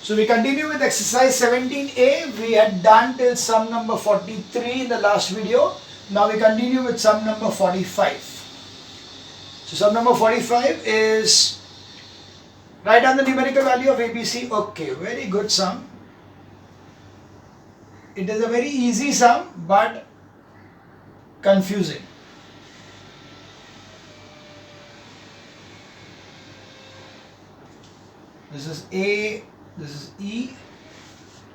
So we continue with exercise 17a. We had done till sum number 43 in the last video. Now we continue with sum number 45. So sum number 45 is write down the numerical value of ABC. Okay, very good sum. It is a very easy sum but confusing. This is A, this is E,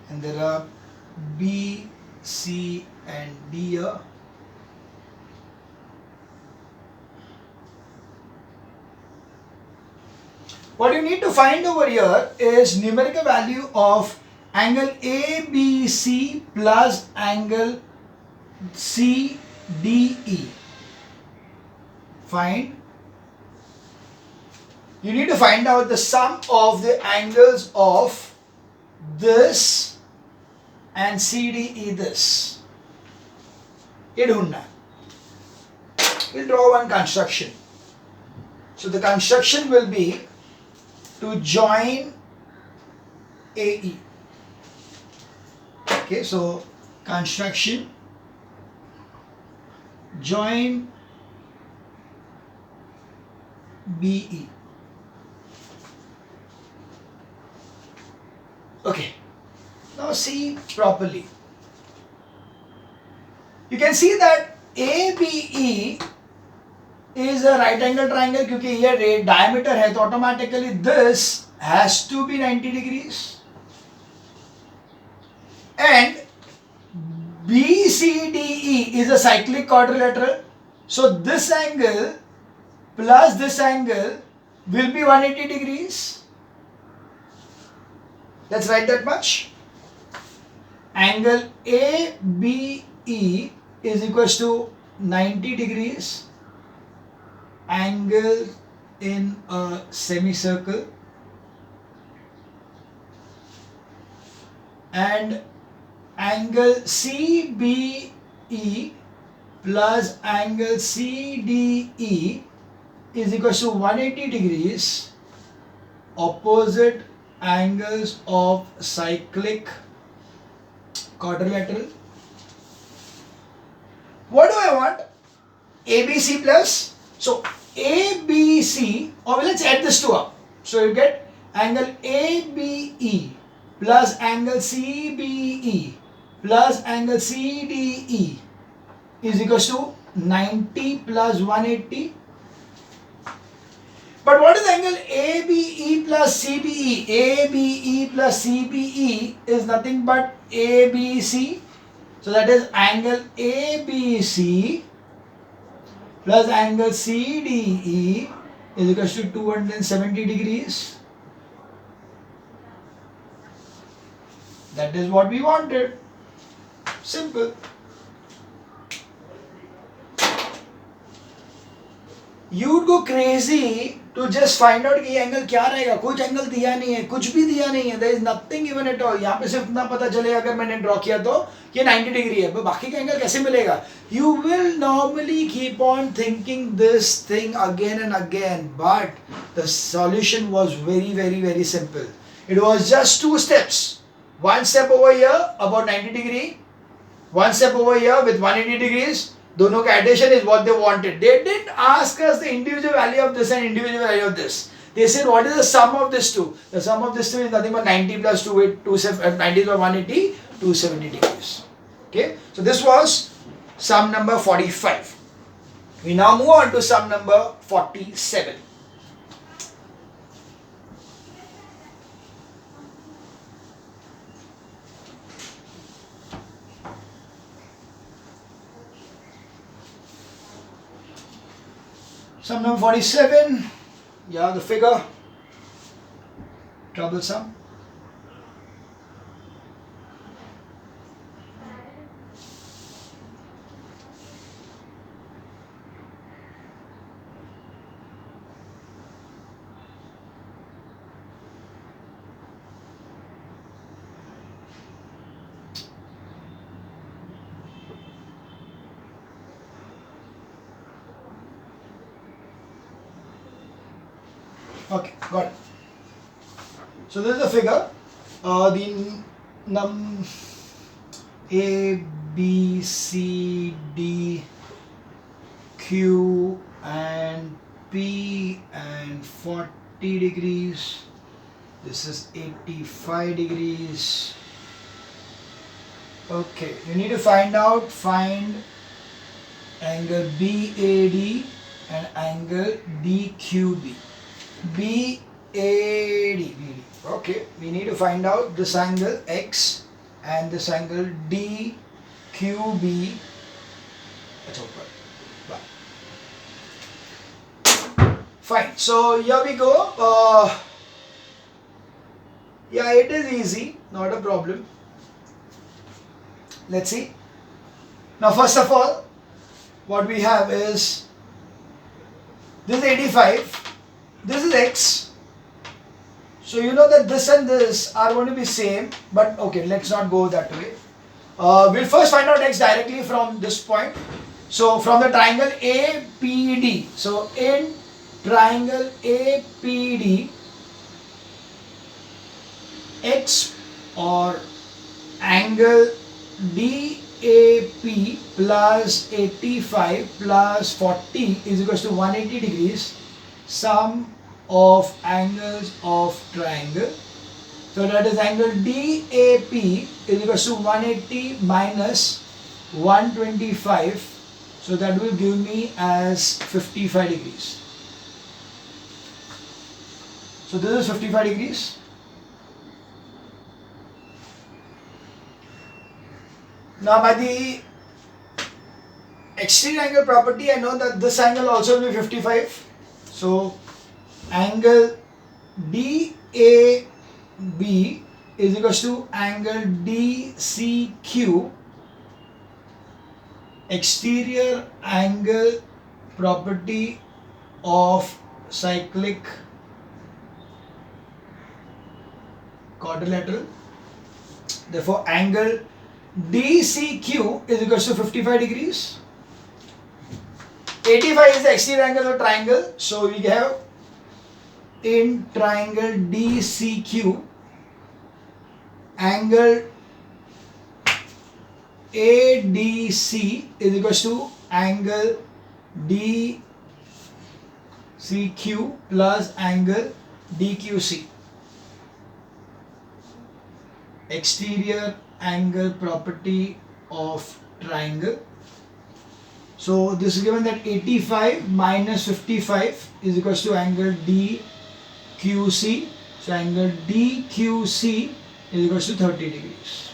and there are B, C and D here. What you need to find over here is numerical value of angle ABC plus angle CDE. You need to find out the sum of the angles of this and CDE this. We'll draw one construction. So the construction will be to join AE. Okay, so construction, join BE. Okay, now see properly. You can see that ABE is a right angle triangle क्योंकि ये diameter है तो automatically this has to be 90 degrees. And BCDE is a cyclic quadrilateral. So this angle plus this angle will be 180 degrees. Let's write that much. Angle ABE is equals to 90 degrees. Angle in a semicircle. And angle CBE plus angle CDE is equals to 180 degrees, opposite angles of cyclic quadrilateral. What do I want? ABC plus, so ABC, or let's add this two up. So you get angle ABE plus angle CBE plus angle CDE is equals to 90 plus 180. But what is angle ABE plus CBE? ABE plus CBE is nothing but ABC. So that is angle ABC plus angle CDE is equals to 270 degrees. That is what we wanted. Simple. You'd go crazy to just find out कि ये angle क्या रहेगा. कुछ angle दिया नहीं है, कुछ भी दिया नहीं है. There is nothing even at all. यहाँ पे सिर्फ इतना पता चलेगा अगर मैंने ड्रॉ किया तो ये 90 डिग्री है. बाकी का एंगल कैसे मिलेगा? You will normally keep on thinking this thing again and again, but the solution was very simple. It was just two steps. One step over here about 90 degree, one step over here with 180 degrees. दोनों का addition is what they wanted. They didn't ask us the individual value of this and individual value of this. They said what is the sum of this two? The sum of this two is nothing but 90 plus 90 plus 180, 270 degrees. Okay, so this was sum number 45. We now move on to sum number 47. Sum number 47, yeah, the figure, troublesome. Okay, got it. So this is the figure. The A, B, C, D, Q and P and 40 degrees. This is 85 degrees. Okay, you need to find angle BAD and angle DQB. BAD. Okay, we need to find out this angle X and this angle DQB. That's over. Fine. So here we go. Yeah, it is easy. Not a problem. Let's see. Now, first of all, what we have is this is 85. This is X. So you know that this and this are going to be same. But okay, let's not go that way. We'll first find out X directly from this point. So from the triangle APD. So in triangle APD, X or angle DAP plus 85 plus 40 is equals to 180 degrees, sum of angles of triangle. So that is angle DAP is equals to 180 minus 125. So that will give me as 55 degrees. So this is 55 degrees. Now by the extreme angle property, I know that this angle also will be 55. So angle DAB is equals to angle DCQ, exterior angle property of cyclic quadrilateral. Therefore, angle DCQ is equals to 55 degrees. 85 is the exterior angle of triangle. So we have in triangle DCQ, angle ADC is equals to angle DCQ plus angle DQC. Exterior angle property of triangle. So this is given that 85 minus 55 is equals to angle DQC. So angle DQC is equals to 30 degrees.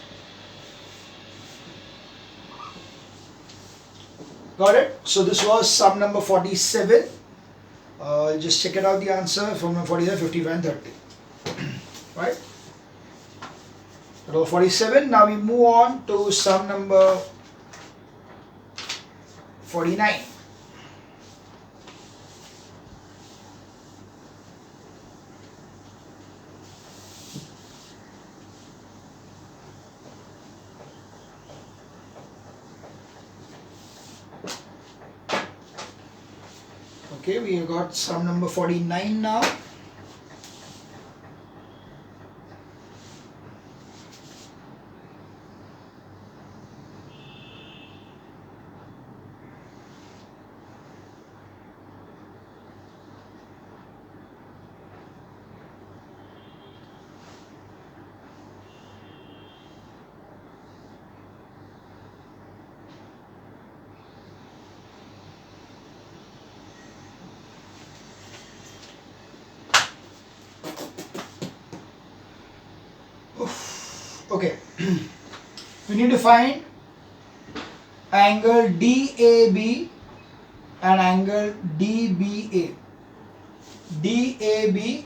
Got it? So this was sum number 47. Just check it out, the answer from number 47, 55 and 30. Right? Row 47. Now we move on to sum number 49. Okay, we have got sum number 49 now. Okay, we need to find angle DAB and angle DBA. DAB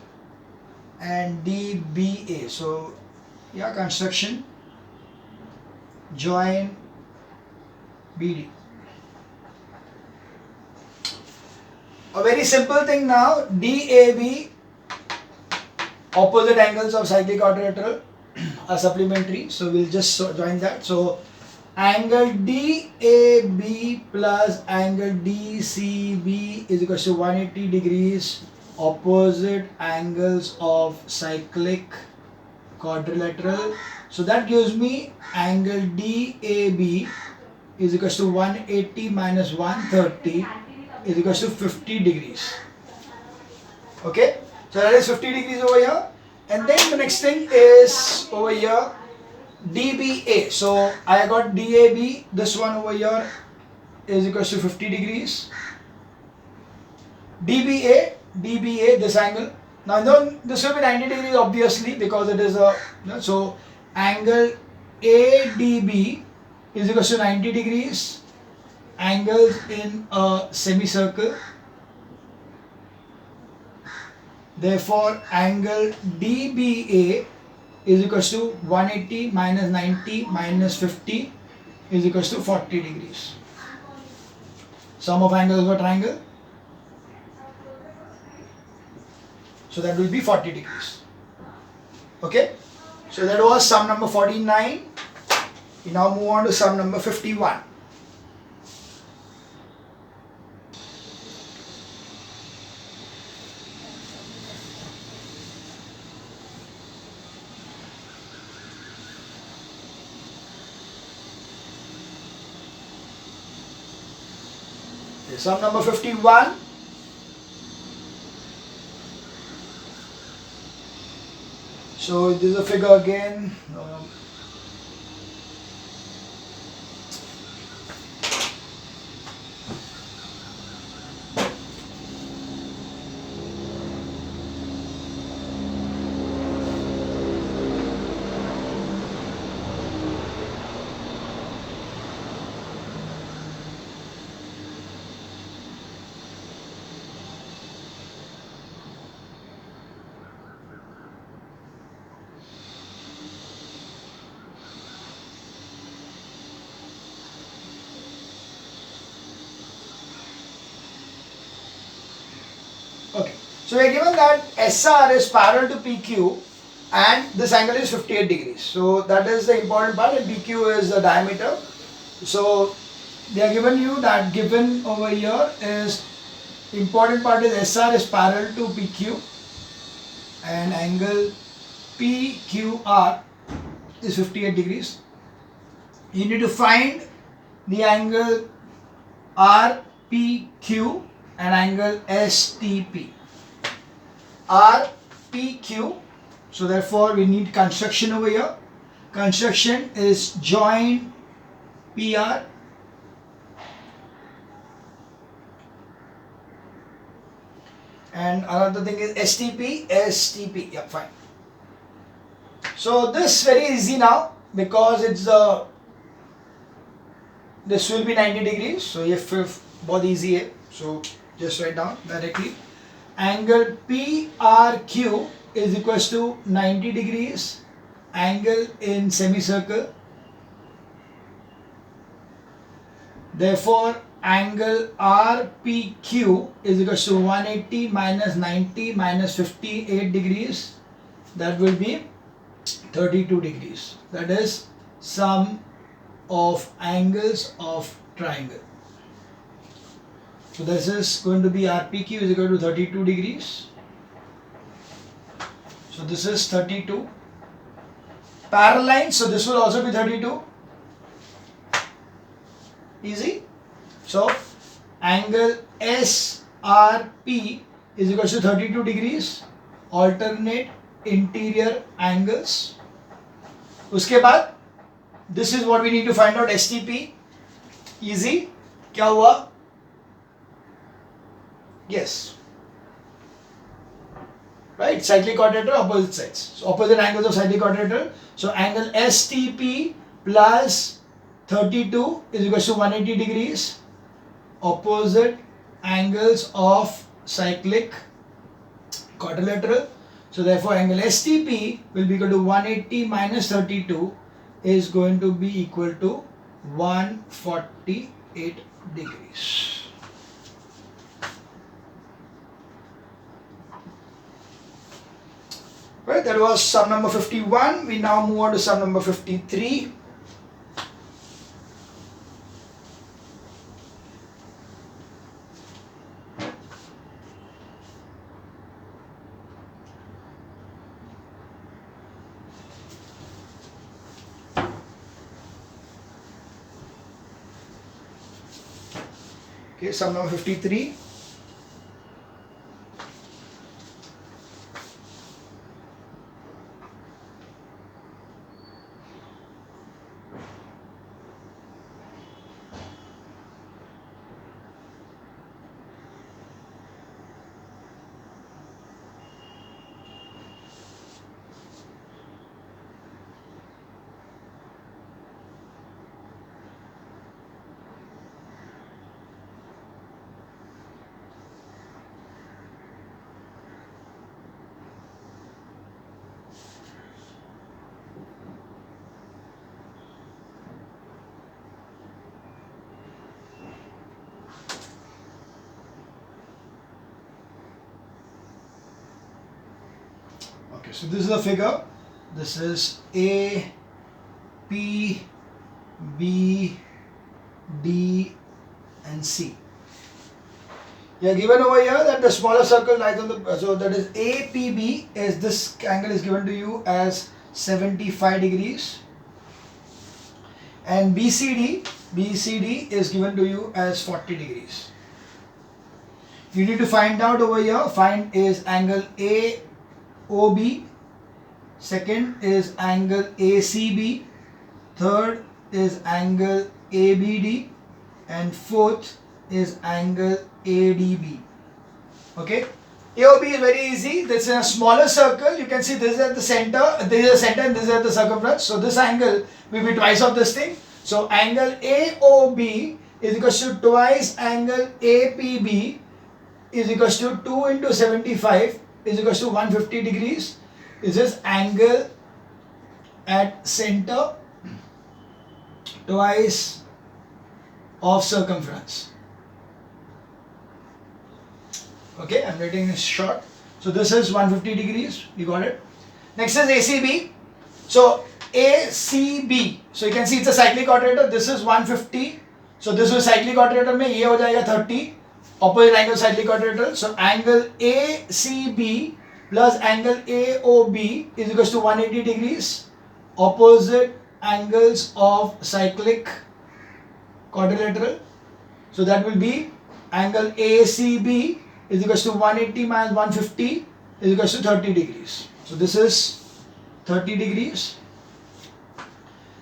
and DBA. So, yeah, construction, join BD. A very simple thing now, DAB, opposite angles of cyclic quadrilateral are supplementary, so we'll just join that. So angle DAB plus angle DCB is equal to 180 degrees, opposite angles of cyclic quadrilateral. So that gives me angle DAB is equals to 180 minus 130 is equals to 50 degrees. Okay, so that is 50 degrees over here. And then the next thing is over here DBA. So I got DAB, this one over here is equals to 50 degrees. DBA, this angle. Now this will be 90 degrees obviously because it is a, so angle ADB is equals to 90 degrees. Angles in a semicircle. Therefore, angle DBA is equals to 180 minus 90 minus 50 is equals to 40 degrees. Sum of angles of a triangle. So that will be 40 degrees. Okay. So that was sum number 49. We now move on to sum number 51. Sum number 51. So this is a figure again. Okay, so we are given that SR is parallel to PQ and this angle is 58 degrees. So that is the important part, and PQ is the diameter. So they are given you that given over here is important part is SR is parallel to PQ and angle PQR is 58 degrees. You need to find the angle RPQ and angle STP. RPQ, so therefore we need construction over here. Construction is join PR and another thing is STP, yeah, fine. So this very easy now because it's this will be 90 degrees, so if both easy है, so just write down directly. Angle PRQ is equals to 90 degrees, angle in semicircle. Therefore, angle RPQ is equals to 180 minus 90 minus 58 degrees. That will be 32 degrees. That is sum of angles of triangle. So this is going to be RPQ is equal to 32 degrees. So this is 32. Parallel lines, so this will also be 32. Easy. So angle SRP is equal to 32 degrees. Alternate interior angles. उसके बाद this is what we need to find out STP. Easy. क्या हुआ? Yes. Right, cyclic quadrilateral, opposite sides. So opposite angles of cyclic quadrilateral. So angle STP plus 32 is equal to 180 degrees. Opposite angles of cyclic quadrilateral. So therefore angle STP will be equal to 180 minus 32 is going to be equal to 148 degrees. Right, that was sum number 51. We now move on to sum number 53. Okay, sum number 53. Okay, so this is the figure. This is A, P, B, D, and C. You are given over here that the smaller circle lies on the, so that is APB is this angle is given to you as 75 degrees, and BCD is given to you as 40 degrees. You need to find out over here, find is angle AOB, second is angle ACB, third is angle ABD, and fourth is angle ADB. Okay, AOB is very easy. This is a smaller circle. You can see this is at the center, this is the center, and this is at the circumference. So this angle will be twice of this thing. So angle AOB is equals to twice angle APB is equals to 2 into 75 is equals to 150 degrees. This is angle at center twice of circumference. Okay, I'm writing this short. So this is 150 degrees. You got it. Next is ACB. So ACB. So you can see it's a cyclic quadrilateral. This is 150. So this will cyclic quadrilateral में ये हो जाएगा 30. Opposite angle cyclic quadrilateral. So angle ACB plus angle AOB is equals to 180 degrees. Opposite angles of cyclic quadrilateral. So that will be angle ACB is equals to 180 minus 150 is equals to 30 degrees. So this is 30 degrees.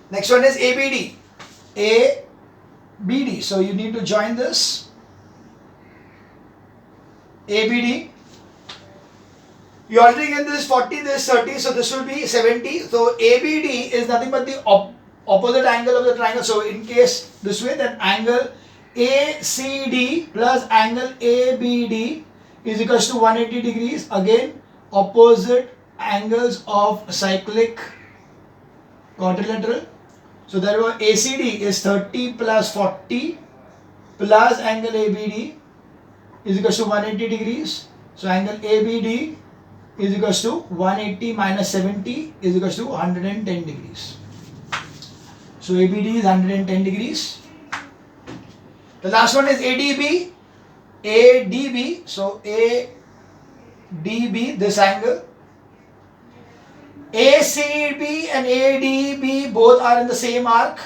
Next one is ABD. ABD. So you need to join this. ABD. You already get this 40, this 30, so this will be 70. So ABD is nothing but the opposite angle of the triangle. So in case this way, then angle ACD plus angle ABD is equals to 180 degrees. Again, opposite angles of cyclic quadrilateral. So that was ACD is 30 plus 40 plus angle ABD is equals to 180 degrees. So angle ABD is equals to 180 minus 70 is equals to 110 degrees. So ABD is 110 degrees. The last one is ADB. ADB. So ADB, this angle. ACB and ADB both are in the same arc.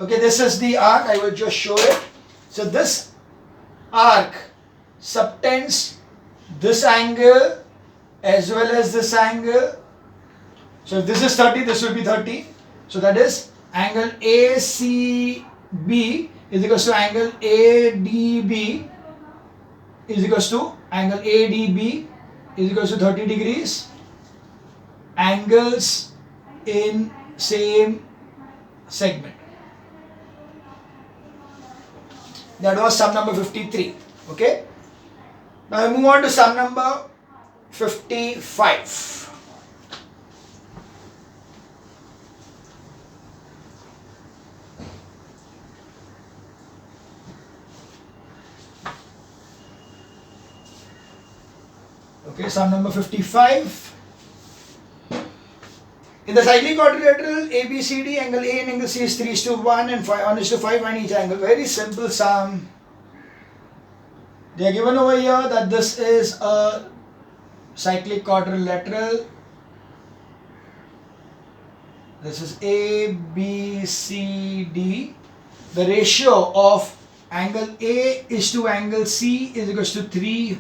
Okay, this is the arc. I will just show it. So this arc subtends this angle as well as this angle. So if this is 30, this will be 30. So that is angle ACB is equals to angle ADB is equals to angle ADB is equals to 30 degrees. Angles in same segment. That was sum number 53. Okay. Now we move on to sum number 55. Okay, sum number 55. In the cyclic quadrilateral, ABCD, angle A and angle C is 3:1 and 1:5 on each angle. Very simple sum. They are given over here that this is a cyclic quadrilateral. This is A, B, C, D. The ratio of angle A is to angle C is equals to 3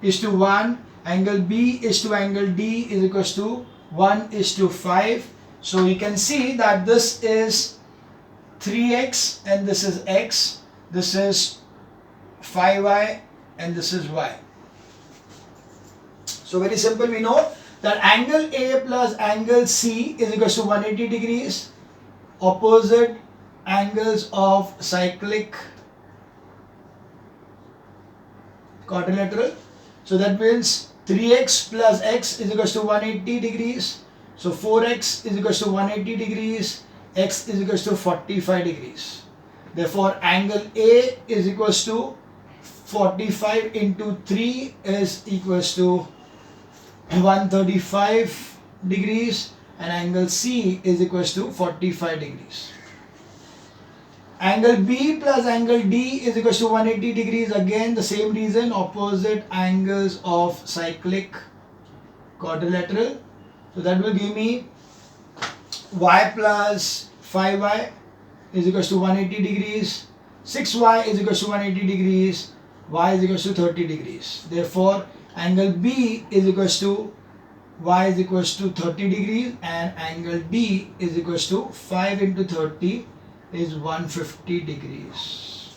is to 1. Angle B is to angle D is equals to 1 is to 5. So you can see that this is 3x and this is x. This is 5y and this is y. So very simple, we know that angle A plus angle C is equals to 180 degrees. Opposite angles of cyclic quadrilateral. So that means 3x plus x is equals to 180 degrees. So 4x is equals to 180 degrees. X is equals to 45 degrees. Therefore, angle A is equals to 45 into 3 is equals to 135 degrees, and angle C is equals to 45 degrees. Angle B plus angle D is equals to 180 degrees. Again the same reason, opposite angles of cyclic quadrilateral. So that will give me y plus 5y is equals to 180 degrees. 6y is equals to 180 degrees. Y is equals to 30 degrees. Therefore, angle B is equals to y is equals to 30 degrees, and angle D is equals to 5 into 30 is 150 degrees.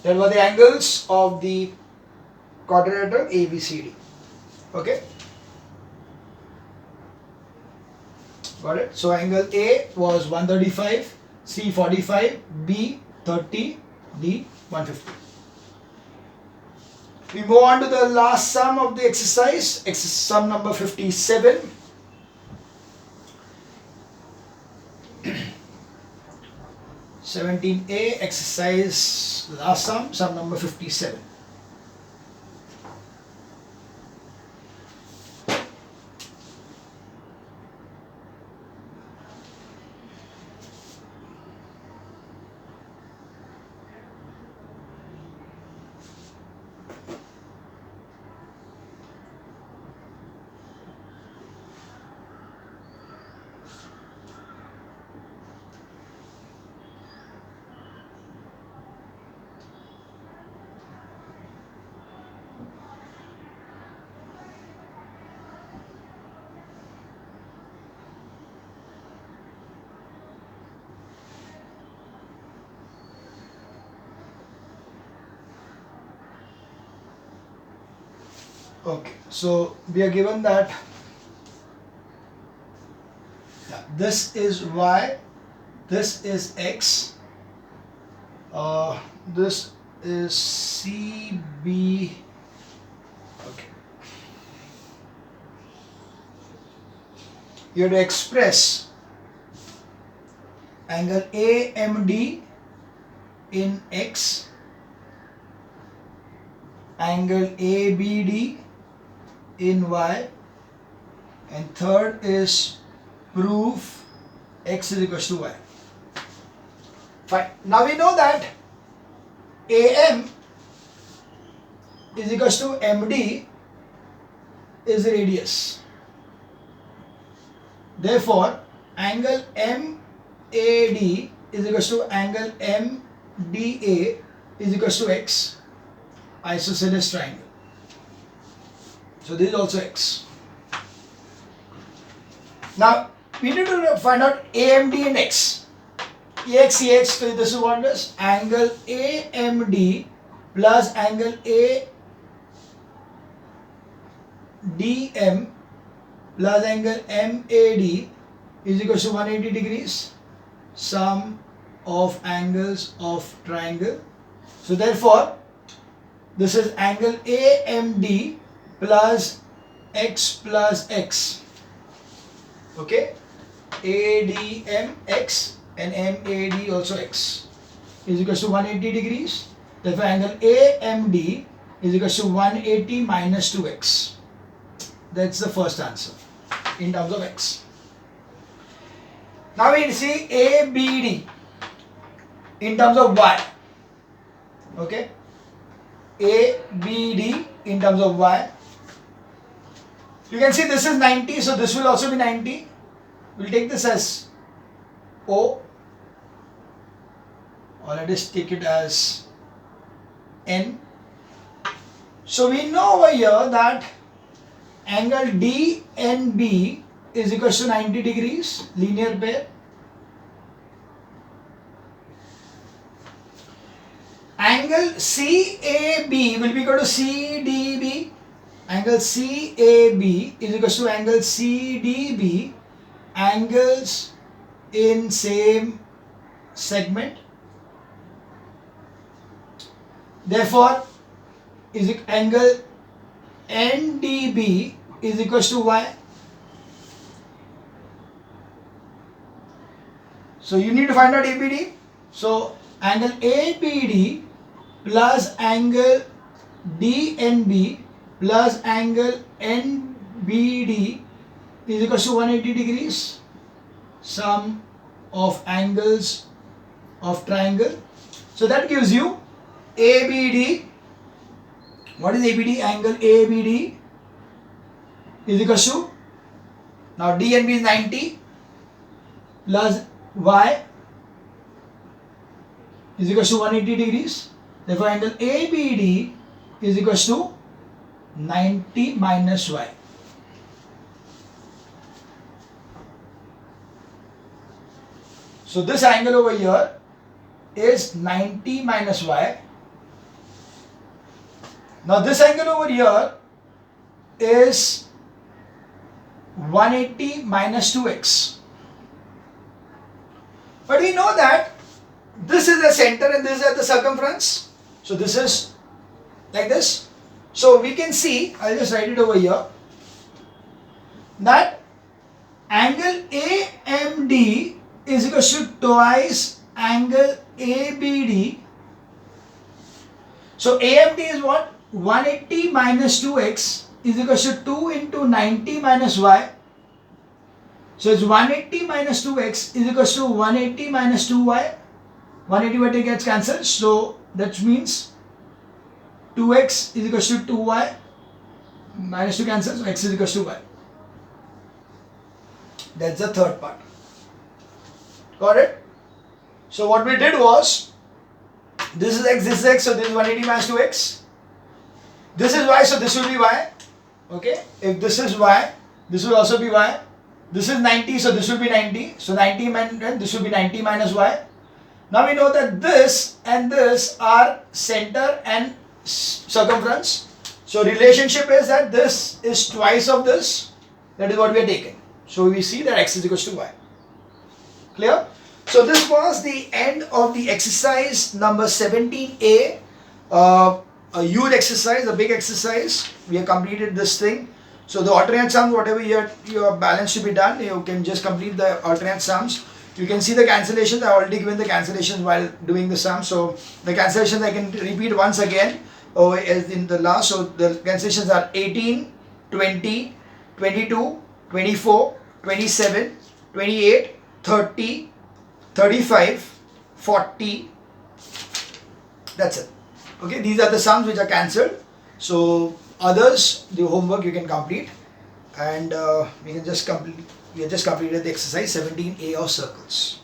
That were the angles of the quadrilateral ABCD. Okay? Got it? So angle A was 135, C 45, B 30, D 150. We move on to the last sum of the exercise, sum number 57. (17A) exercise, last sum number 57. Okay, so we are given that this is y, this is x, this is CB. Okay, you have to express angle AMD in x, angle ABD in y, and third is prove x is equals to y. Fine. Now we know that AM is equals to MD is radius. Therefore, angle MAD is equals to angle MDA is equals to x, isosceles triangle. So this is also x. Now we need to find out AMD and x. AX, so this is what it is. Angle AMD plus angle ADM plus angle MAD is equal to 180 degrees. Sum of angles of triangle. So therefore, this is angle AMD plus x plus x. Okay, ADM x and MAD also x is equal to 180 degrees. Therefore, angle AMD is equal to 180 minus 2x. That's the first answer in terms of x. Now we see ABD in terms of y. Okay, ABD in terms of y. You can see this is 90, so this will also be 90. We'll take this as O. or let us take it as N. So we know over here that angle DNB is equal to 90 degrees, linear pair. Angle CAB will be equal to CDB. Angle CAB is equal to angle CDB. Angles in same segment. Therefore, angle NDB is equal to Y. So you need to find out ABD. So angle ABD plus angle DNB plus angle NBD is equal to 180 degrees. Sum of angles of triangle. So that gives you ABD. What is ABD? Angle ABD is equal to, now DNB is 90 plus Y is equal to 180 degrees. Therefore, angle ABD is equal to 90 minus Y. So this angle over here is 90 minus Y. Now this angle over here is 180 minus 2x. But we know that this is the center and this is at the circumference. So this is like this. So we can see, I'll just write it over here, that angle AMD is equal to twice angle ABD. So AMD is what? 180 minus 2x is equal to 2 into 90 minus y. So it's 180 minus 2x is equal to 180 minus 2y. 180 by 2 gets cancelled. So that means 2x is equal to 2y. Minus 2 cancels, so x is equal to y. That's the third part. Got it? So what we did was, this is x, this is x, so this is 180 minus 2x. This is y, so this will be y. Okay? If this is y, this will also be y. This is 90, so this will be 90. So 90 minus, this will be 90 minus y. Now we know that this and this are center and circumference. So relationship is that this is twice of this. That is what we are taking. So we see that x is equal to y. Clear? So this was the end of the exercise number 17A. A huge exercise, a big exercise. We have completed this thing. So the alternate sums, whatever your balance should be done, you can just complete the alternate sums. You can see the cancellations. I already given the cancellations while doing the sum. So the cancellations I can repeat once again as in the last. So the cancellations are 18, 20, 22, 24, 27, 28, 30, 35, 40. That's it. Okay, these are the sums which are cancelled. So others, the homework you can complete, and we have just completed the exercise 17A of circles.